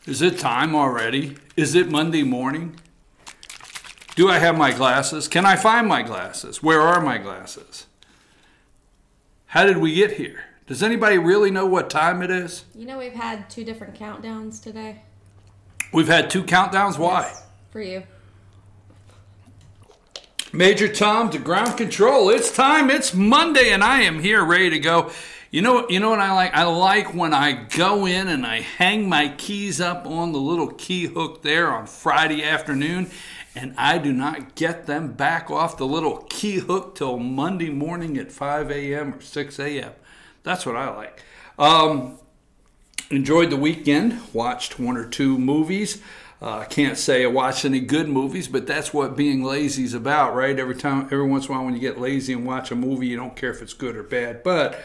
Is it time already? Is it Monday morning? Do I have my glasses? Can I find my glasses? Where are my glasses? How did we get here? Does anybody really know what time it is? You know, we've had 2 different countdowns today. We've had 2 countdowns? Why? Yes, for you. Major Tom to ground control. It's time. It's Monday, and I am here ready to go. You know what I like? I like when I go in and I hang my keys up on the little key hook there on Friday afternoon, and I do not get them back off the little key hook till Monday morning at 5 a.m. or 6 a.m. That's what I like. Enjoyed the weekend. Watched 1 or 2 movies. I can't say I watched any good movies, but that's what being lazy is about, right? Every once in a while when you get lazy and watch a movie, you don't care if it's good or bad. But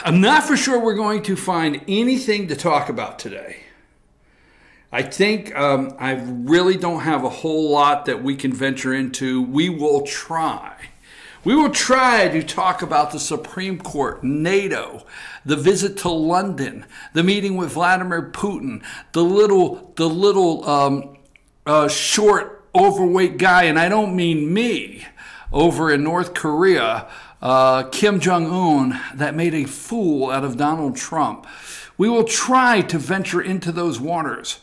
I'm not for sure we're going to find anything to talk about today. I think I really don't have a whole lot that we can venture into. We will try. We will try to talk about the Supreme Court, NATO, the visit to London, the meeting with Vladimir Putin, the little short, overweight guy, and I don't mean me, over in North Korea, Kim Jong-un, that made a fool out of Donald Trump. We will try to venture into those waters.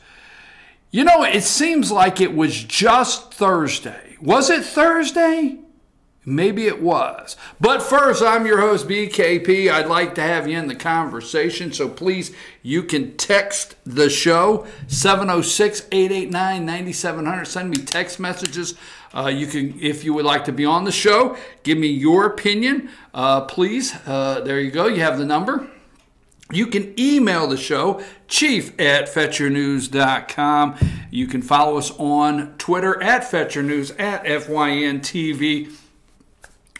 You know, it seems like it was just Thursday. Was it Thursday? Maybe it was. But first, I'm your host, BKP. I'd like to have you in the conversation, so please, you can text the show, 706-889-9700. Send me text messages. You can, if you would like to be on the show, give me your opinion. Please, there you go. You have the number. You can email the show, chief@fetchernews.com. You can follow us on Twitter @FetcherNews, @FYNTV.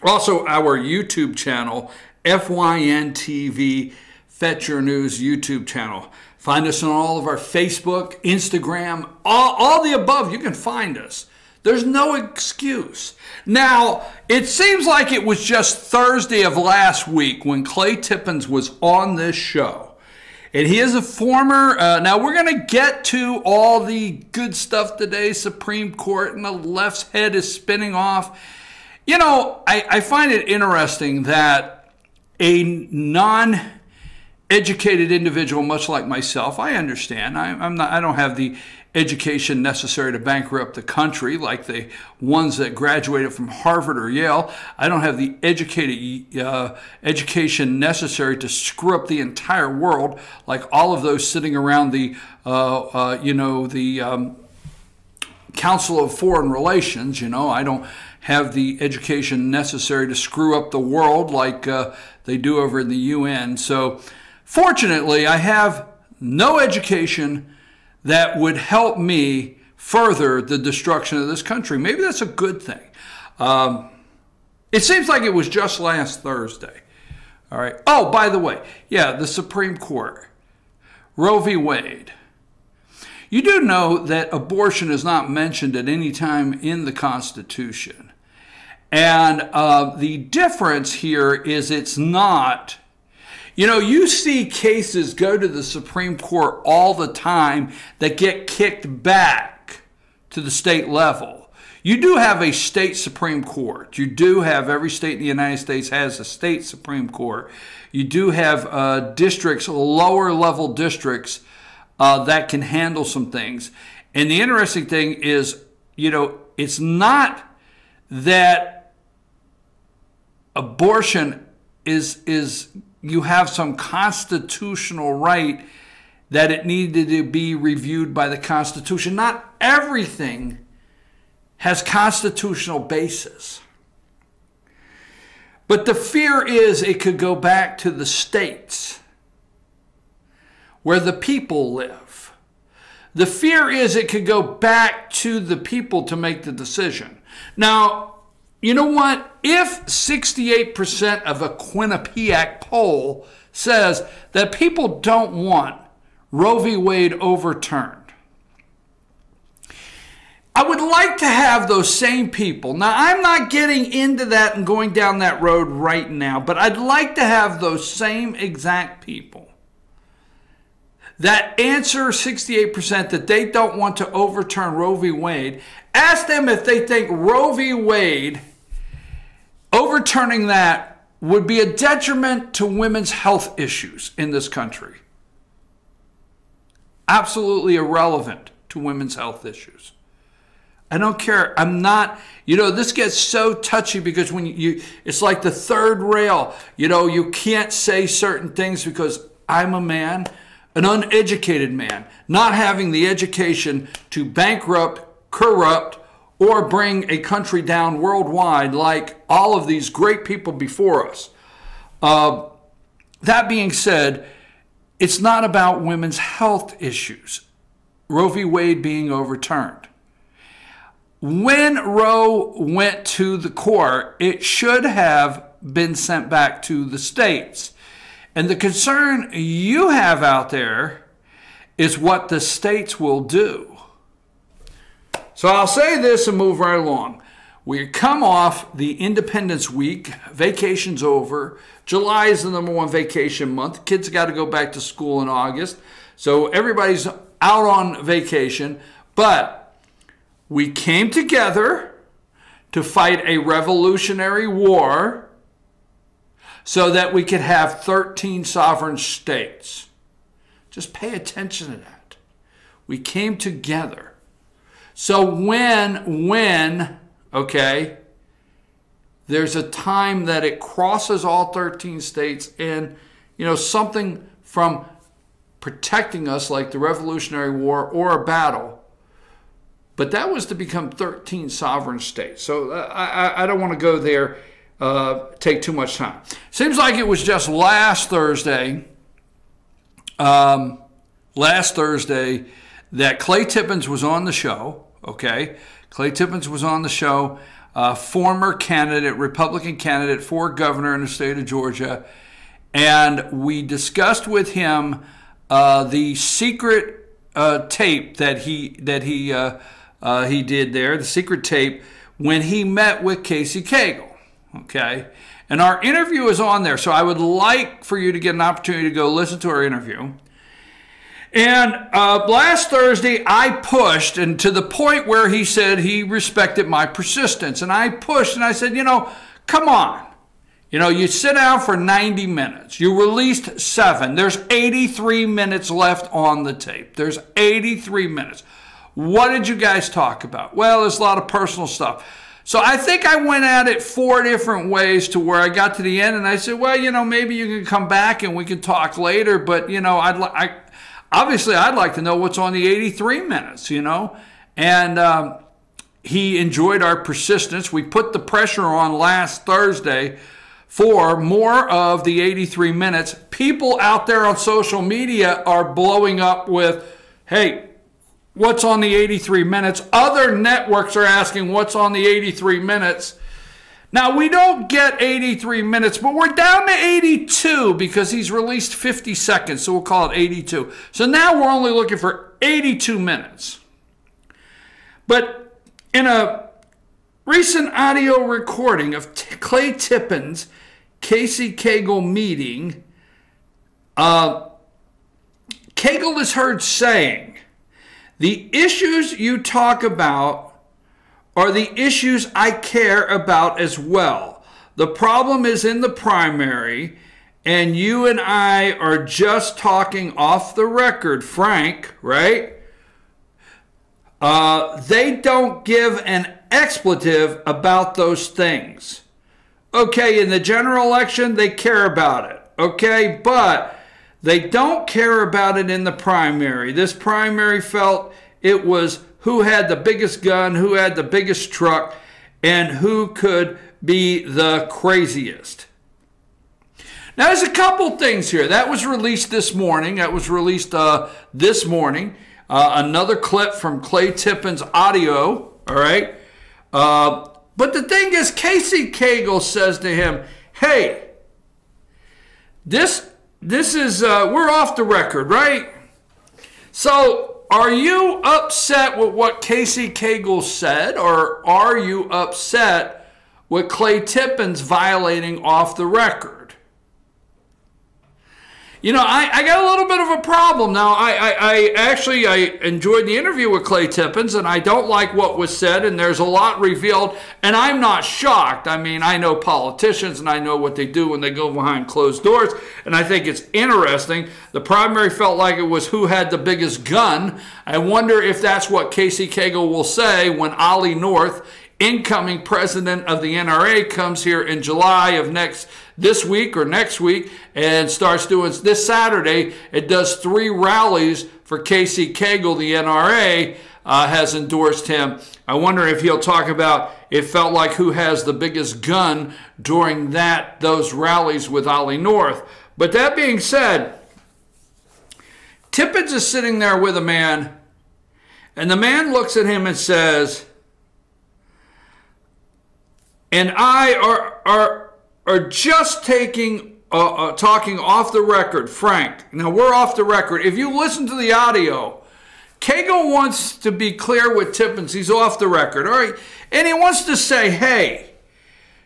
Also, our YouTube channel, FYNTV, Fetcher News YouTube channel. Find us on all of our Facebook, Instagram, all the above. You can find us. There's no excuse. Now, it seems like it was just Thursday of last week when Clay Tippins was on this show. And he is a former, now we're going to get to all the good stuff today, Supreme Court, and the left's head is spinning off. You know, I find it interesting that a non-educated individual, much like myself, I understand. I don't have the education necessary to bankrupt the country like the ones that graduated from Harvard or Yale. I don't have the education necessary to screw up the entire world like all of those sitting around the, Council of Foreign Relations. You know, I don't have the education necessary to screw up the world like they do over in the UN. So fortunately, I have no education that would help me further the destruction of this country. Maybe that's a good thing. It seems like it was just last Thursday. All right. Oh, by the way, yeah, the Supreme Court, Roe v. Wade. You do know that abortion is not mentioned at any time in the Constitution. And the difference here is it's not, you know, you see cases go to the Supreme Court all the time that get kicked back to the state level. You do have a state Supreme Court. You do have, every state in the United States has a state Supreme Court. You do have districts, lower level districts, that can handle some things. And the interesting thing is, you know, it's not that abortion is you have some constitutional right that it needed to be reviewed by the Constitution. Not everything has constitutional basis. But the fear is it could go back to the states where the people live. The fear is it could go back to the people to make the decision. Now, you know what? If 68% of a Quinnipiac poll says that people don't want Roe v. Wade overturned, I would like to have those same people. Now, I'm not getting into that and going down that road right now, but I'd like to have those same exact people that answer 68% that they don't want to overturn Roe v. Wade, ask them if they think Roe v. Wade, overturning that, would be a detriment to women's health issues in this country. Absolutely irrelevant to women's health issues. I don't care. I'm not, this gets so touchy because when it's like the third rail. You can't say certain things because I'm a man, an uneducated man, not having the education to bankrupt, corrupt, or bring a country down worldwide like all of these great people before us. That being said, it's not about women's health issues. Roe v. Wade being overturned. When Roe went to the court, it should have been sent back to the states. And the concern you have out there is what the states will do. So I'll say this and move right along. We come off the Independence Week. Vacation's over. July is the #1 vacation month. Kids got to go back to school in August. So everybody's out on vacation. But we came together to fight a revolutionary war so that we could have 13 sovereign states. Just pay attention to that. We came together. So when, okay, there's a time that it crosses all 13 states and, something from protecting us like the Revolutionary War or a battle, but that was to become 13 sovereign states. So I don't want to go there, take too much time. Seems like it was just last Thursday that Clay Tippins was on the show, okay? Clay Tippins was on the show, former candidate, Republican candidate for governor in the state of Georgia, and we discussed with him the secret tape that he did there, the secret tape, when he met with Cagle, okay? And our interview is on there, so I would like for you to get an opportunity to go listen to our interview. And last Thursday, I pushed, and to the point where he said he respected my persistence. And I pushed, and I said, come on. You sit down for 90 minutes. You released 7. There's 83 minutes left on the tape. There's 83 minutes. What did you guys talk about? Well, there's a lot of personal stuff. So I think I went at it 4 different ways to where I got to the end, and I said, well, maybe you can come back and we can talk later, but, obviously I'd like to know what's on the 83 minutes, And he enjoyed our persistence. We put the pressure on last Thursday for more of the 83 minutes. People out there on social media are blowing up with, hey, what's on the 83 minutes? Other networks are asking what's on the 83 minutes. Now, we don't get 83 minutes, but we're down to 82 because he's released 50 seconds, so we'll call it 82. So now we're only looking for 82 minutes. But in a recent audio recording of Clay Tippins' Cagle meeting, Cagle is heard saying, the issues you talk about are the issues I care about as well. The problem is in the primary, and you and I are just talking off the record, Frank, right? They don't give an expletive about those things. Okay, in the general election, they care about it, okay? But they don't care about it in the primary. This primary felt it was who had the biggest gun, who had the biggest truck, and who could be the craziest. Now, there's a couple things here. That was released this morning. Another clip from Clay Tippins' audio, all right? But the thing is, Cagle says to him, hey, this is, we're off the record, right? So, are you upset with what Cagle said, or are you upset with Clay Tippins violating off the record? I got a little bit of a problem. Now, I enjoyed the interview with Clay Tippins, and I don't like what was said, and there's a lot revealed, and I'm not shocked. I mean, I know politicians, and I know what they do when they go behind closed doors, and I think it's interesting. The primary felt like it was who had the biggest gun. I wonder if that's what Casey Cagle will say when Ollie North, incoming president of the NRA, comes here in July of this week or next week and starts doing this Saturday. It does 3 rallies for Casey Cagle. The NRA has endorsed him. I wonder if he'll talk about it felt like who has the biggest gun during those rallies with Ollie North. But that being said, Tippins is sitting there with a man, and the man looks at him and says, and I are just talking off the record, Frank. Now, we're off the record. If you listen to the audio, Cagle wants to be clear with Tippins. He's off the record, all right? And he wants to say, hey,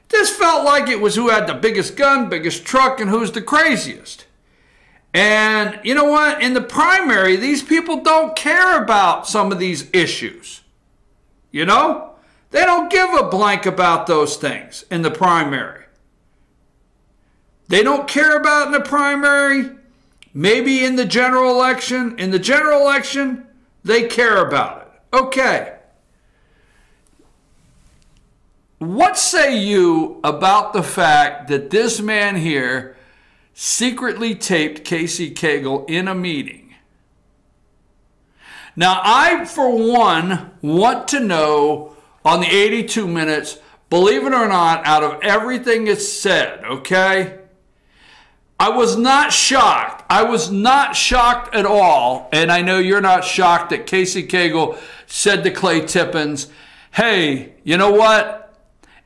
this felt like it was who had the biggest gun, biggest truck, and who's the craziest. And you know what? In the primary, these people don't care about some of these issues. You know? They don't give a blank about those things in the primary. They don't care about in the primary. Maybe in the general election. In the general election, they care about it. Okay. What say you about the fact that this man here secretly taped Casey Cagle in a meeting? Now, I, for one, want to know on the 82 minutes, believe it or not, out of everything that's said, okay? I was not shocked. I was not shocked at all. And I know you're not shocked that Casey Cagle said to Clay Tippins, hey, you know what?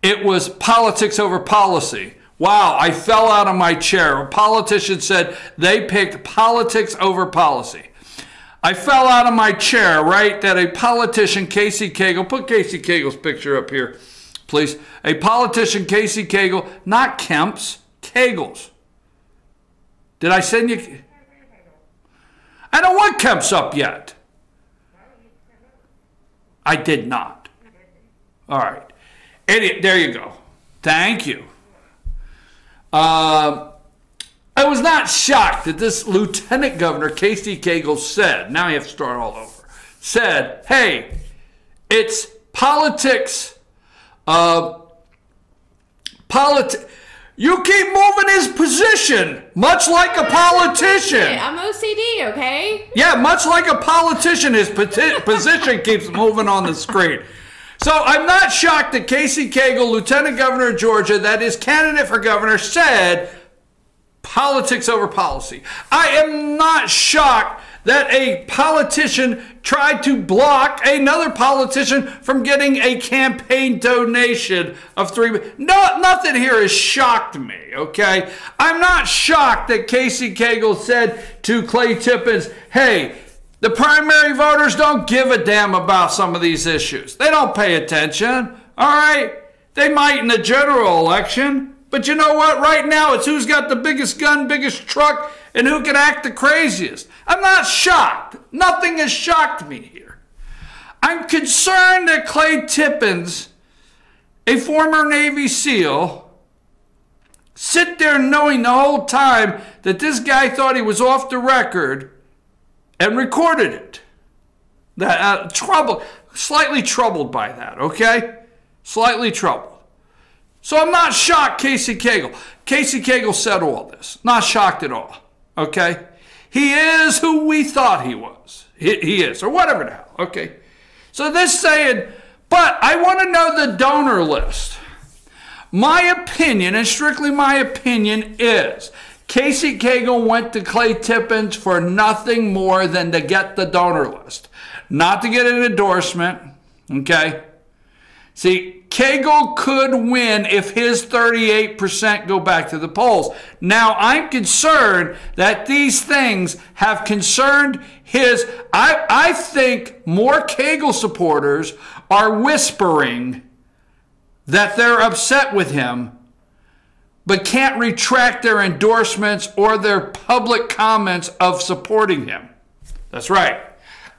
It was politics over policy. Wow, I fell out of my chair. A politician said they picked politics over policy. I fell out of my chair, right? That a politician, Casey Cagle, put Casey Cagle's picture up here, please. A politician, Casey Cagle, not Kemp's, Cagle's. Did I send you? I don't want Kemp's up yet. I did not. All right. There you go. Thank you. I was not shocked that this Lieutenant Governor, Casey Cagle, said, now I have to start all over, said, hey, it's politics. You keep moving his position, much like a politician. I'm OCD, okay? Yeah, much like a politician, his position keeps moving on the screen. So I'm not shocked that Casey Cagle, Lieutenant Governor of Georgia, that is candidate for governor, said politics over policy. I am not shocked that a politician tried to block another politician from getting a campaign donation of $3 million. No, nothing here has shocked me, okay? I'm not shocked that Casey Cagle said to Clay Tippins, hey, the primary voters don't give a damn about some of these issues. They don't pay attention, all right? They might in the general election. But you know what? Right now, it's who's got the biggest gun, biggest truck, and who can act the craziest. I'm not shocked. Nothing has shocked me here. I'm concerned that Clay Tippins, a former Navy SEAL, sit there knowing the whole time that this guy thought he was off the record and recorded it. Slightly troubled by that, okay? Slightly troubled. So I'm not shocked, Casey Cagle. Casey Cagle said all this. Not shocked at all. Okay? He is who we thought he was. He is, or whatever the hell. Okay? So this saying, but I want to know the donor list. My opinion, and strictly my opinion, is Casey Cagle went to Clay Tippins for nothing more than to get the donor list. Not to get an endorsement. Okay? See, Cagle could win if his 38% go back to the polls. Now, I'm concerned that these things have concerned his... I think more Cagle supporters are whispering that they're upset with him but can't retract their endorsements or their public comments of supporting him. That's right.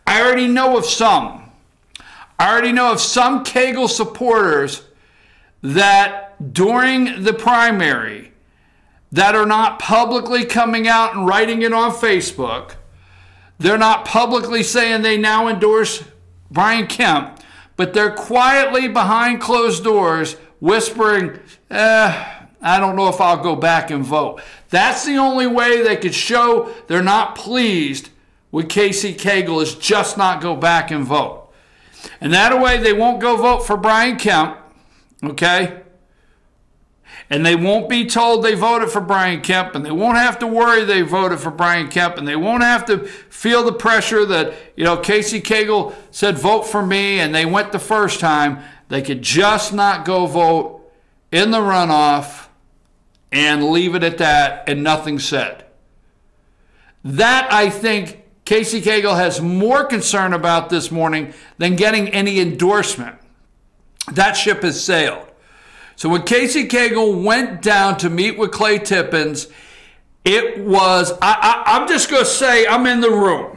I already know of some. I already know of some Cagle supporters that during the primary that are not publicly coming out and writing it on Facebook. They're not publicly saying they now endorse Brian Kemp, but they're quietly behind closed doors whispering, I don't know if I'll go back and vote. That's the only way they could show they're not pleased with Casey Cagle, is just not go back and vote. And that way they won't go vote for Brian Kemp, okay? And they won't be told they voted for Brian Kemp, and they won't have to worry they voted for Brian Kemp, and they won't have to feel the pressure that, you know, Casey Cagle said vote for me and they went the first time. They could just not go vote in the runoff and leave it at that and nothing said. That, I think, Casey Cagle has more concern about this morning than getting any endorsement. That ship has sailed. So when Casey Cagle went down to meet with Clay Tippins, it was, I'm just going to say I'm in the room.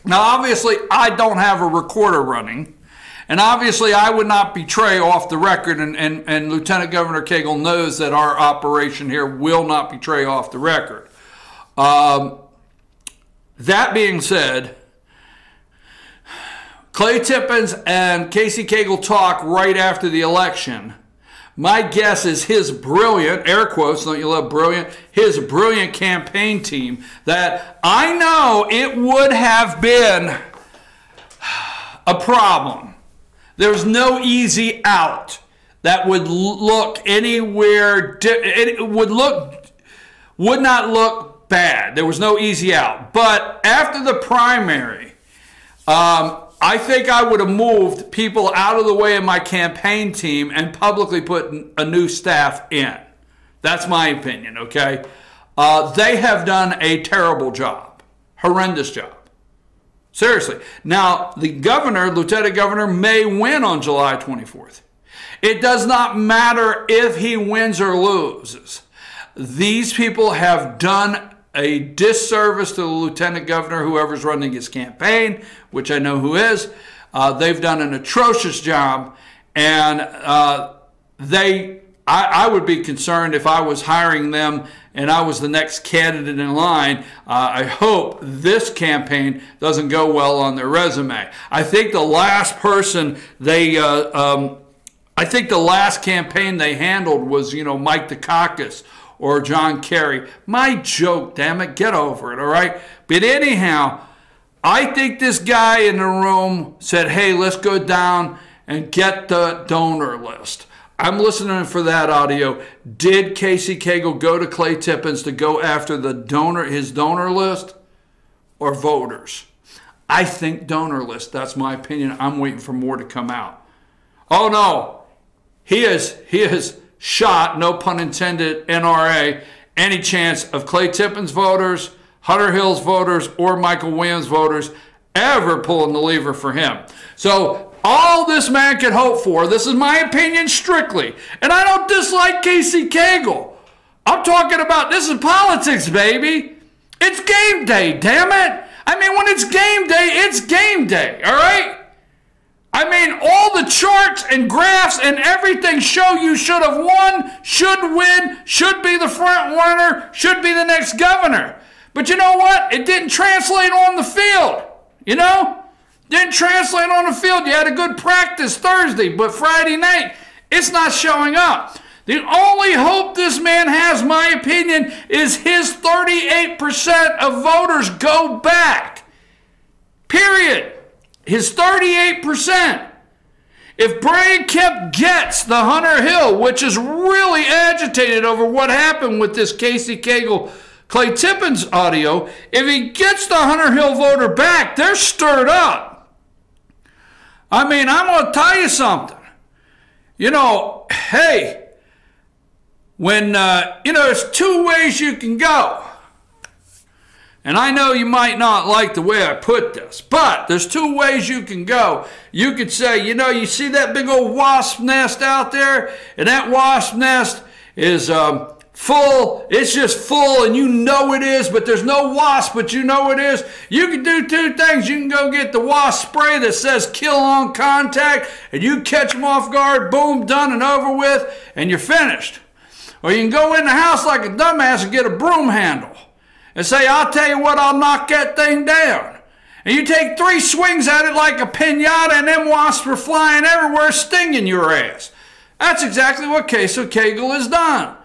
Now, obviously, I don't have a recorder running. And obviously, I would not betray off the record, and Lieutenant Governor Cagle knows that our operation here will not betray off the record. That being said, Clay Tippins and Casey Cagle talk right after the election. My guess is his brilliant, air quotes, don't you love brilliant, his brilliant campaign team, that I know it would have been a problem. There's no easy out that would look anywhere, it would not look bad. There was no easy out. But after the primary, I think I would have moved people out of the way of my campaign team and publicly put a new staff in. That's my opinion, okay? They have done a terrible job, horrendous job. Seriously. Now, the governor, lieutenant governor, may win on July 24th. It does not matter if he wins or loses. These people have done a disservice to the lieutenant governor, whoever's running his campaign, which I know who is. They've done an atrocious job, and I would be concerned if I was hiring them and I was the next candidate in line. I hope this campaign doesn't go well on their resume. I think the last person I think the last campaign they handled was, you know, Mike Dukakis or John Kerry. My joke, damn it, get over it, all right? But anyhow, I think this guy in the room said, hey, let's go down and get the donor list. I'm listening for that audio. Did Casey Cagle go to Clay Tippins to go after the donor, his donor list, or voters? I think donor list. That's my opinion. I'm waiting for more to come out. Oh no, he is shot, no pun intended, NRA, any chance of Clay Tippins voters, Hunter Hills voters, or Michael Williams voters ever pulling the lever for him. So all this man could hope for, this is my opinion strictly, and I don't dislike Casey Cagle. I'm talking about, this is politics, baby. It's game day, damn it. I mean, when it's game day, all right? I mean, all the charts and graphs and everything show you should have won, should win, should be the front runner, should be the next governor. But you know what? It didn't translate on the field, you know? Didn't translate on the field. You had a good practice Thursday, but Friday night, it's not showing up. The only hope this man has, my opinion, is his 38% of voters go back. Period. His 38%. If Brian Kemp gets the Hunter Hill, which is really agitated over what happened with this Casey Cagle Clay Tippins audio, if he gets the Hunter Hill voter back, they're stirred up. I mean, I'm going to tell you something. You know, hey, when, you know, there's two ways you can go. And I know you might not like the way I put this, but there's two ways you can go. You could say, you know, you see that big old wasp nest out there? And that wasp nest, is full. It's just full, and you know it is, but there's no wasp, but you know it is. You can do two things. You can go get the wasp spray that says kill on contact, and you catch them off guard, boom, done and over with, and you're finished. Or you can go in the house like a dumbass and get a broom handle and say, I'll tell you what, I'll knock that thing down. And you take 3 swings at it like a piñata, and them wasps are flying everywhere, stinging your ass. That's exactly what Asa Cagle has done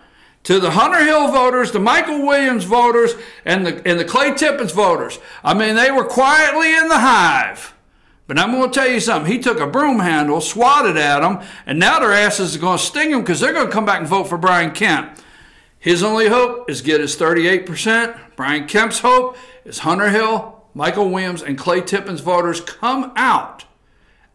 to the Hunter Hill voters, the Michael Williams voters, and the Clay Tippins voters. I mean, they were quietly in the hive. But I'm going to tell you something. He took a broom handle, swatted at them, and now their asses are going to sting them because they're going to come back and vote for Brian Kemp. His only hope is get his 38%. Brian Kemp's hope is Hunter Hill, Michael Williams, and Clay Tippins voters come out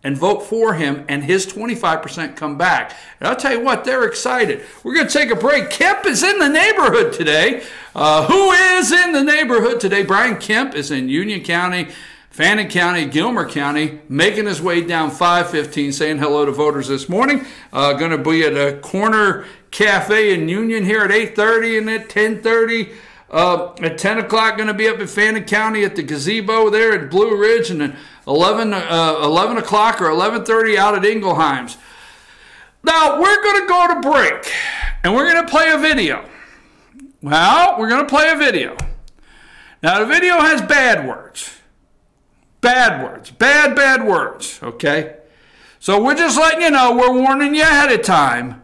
and vote for him, and his 25% come back. And I'll tell you what, they're excited. We're going to take a break. Kemp is in the neighborhood today. Who is in the neighborhood today? Brian Kemp is in Union County, Fannin County, Gilmer County, making his way down 515, saying hello to voters this morning. Going to be at a corner cafe in Union here at 8:30 and at 10:30. At 10 o'clock, going to be up in Fannin County at the gazebo there at Blue Ridge, and then 11 o'clock or 11:30 out at Ingleheim's. Now, we're going to go to break, and we're going to play a video. Well, we're going to play a video. Now, the video has bad words. Bad words. Bad words, okay? So we're just letting you know, we're warning you ahead of time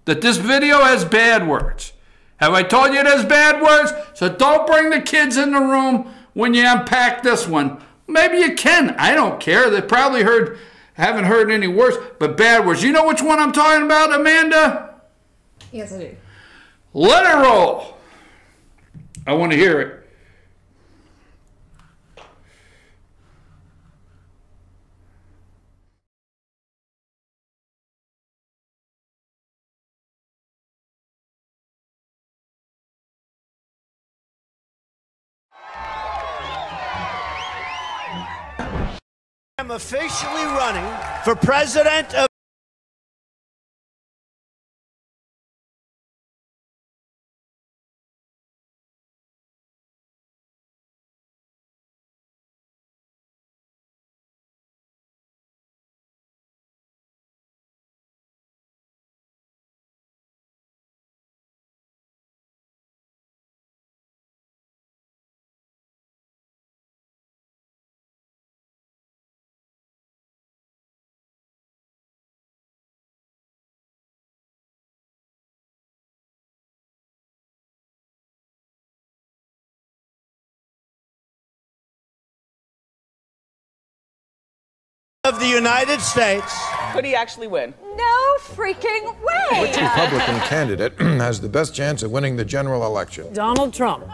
that this video has bad words. Have I told you it has bad words? So don't bring the kids in the room when you unpack this one. Maybe you can. I don't care. They probably haven't heard any worse, but bad words. You know which one I'm talking about, Amanda? Yes, I do. Let it roll. I want to hear it. I'm officially running for president of the United States. Could he actually win? No freaking way! Which Republican candidate has the best chance of winning the general election? Donald Trump.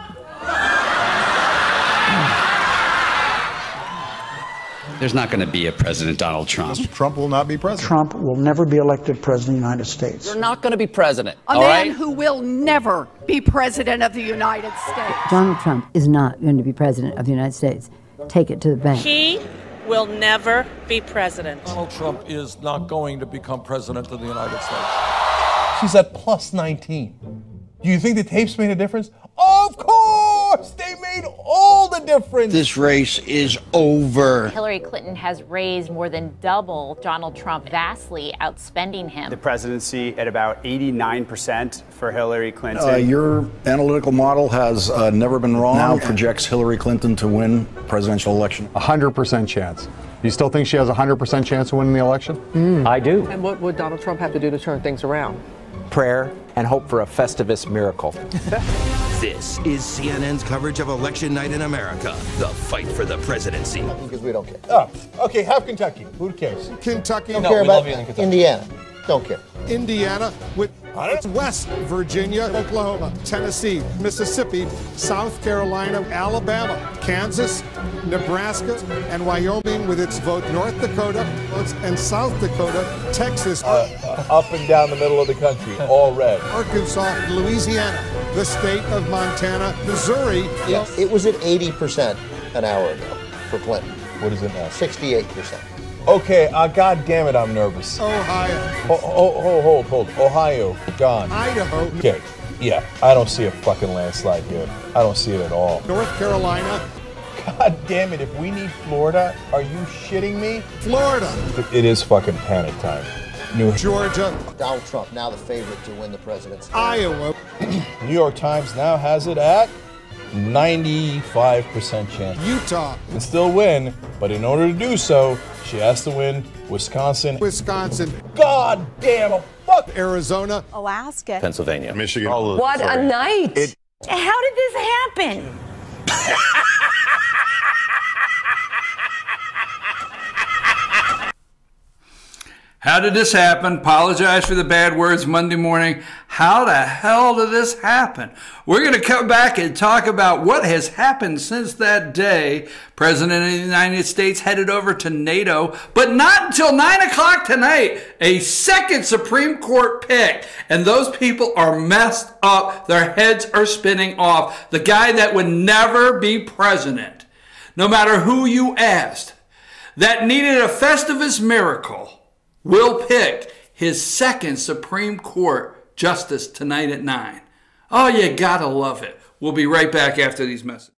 There's not going to be a President Donald Trump. Trump will not be president. Trump will never be elected president of the United States. You're not going to be president. A man who will never be president of the United States. Donald Trump is not going to be president of the United States. Take it to the bank. He will never be president. Donald Trump is not going to become president of the United States. She's at plus 19. Do you think the tapes made a difference? Of course! They made all the difference! This race is over. Hillary Clinton has raised more than double Donald Trump, vastly outspending him. The presidency at about 89% for Hillary Clinton. Your analytical model has never been wrong. Now projects Hillary Clinton to win presidential election. 100% chance. You still think she has a 100% chance of winning the election? I do. And what would Donald Trump have to do to turn things around? Prayer and hope for a Festivus miracle. This is CNN's coverage of Election Night in America, the fight for the presidency. Because we don't care. Oh, okay, have Kentucky. Who cares? Kentucky. Don't care about Indiana. Don't care. Indiana with West Virginia, Oklahoma, Tennessee, Mississippi, South Carolina, Alabama, Kansas, Nebraska, and Wyoming with its vote, North Dakota and South Dakota, Texas. Up and down the middle of the country, all red. Arkansas, Louisiana, the state of Montana, Missouri. It was at 80% an hour ago for Clinton. What is it now? 68%. Okay, God damn it, I'm nervous. Ohio. Hold. Ohio, gone. Idaho. Okay, yeah, I don't see a fucking landslide here. I don't see it at all. North Carolina. God damn it, if we need Florida, are you shitting me? Florida. It is fucking panic time. Georgia. Donald Trump, now the favorite to win the presidency. Iowa. New York Times now has it at 95% chance. Utah. Can still win, but in order to do so, she has to win Wisconsin. God damn, fuck. Arizona. Alaska. Pennsylvania. Michigan. What a night. How did this happen? How did this happen? Apologize for the bad words Monday morning. How the hell did this happen? We're going to come back and talk about what has happened since that day. President of the United States headed over to NATO, but not until 9 o'clock tonight. A second Supreme Court pick. And those people are messed up. Their heads are spinning off. The guy that would never be president, no matter who you asked, that needed a Festivus miracle, will pick his second Supreme Court justice tonight at 9. Oh, you gotta love it. We'll be right back after these messages.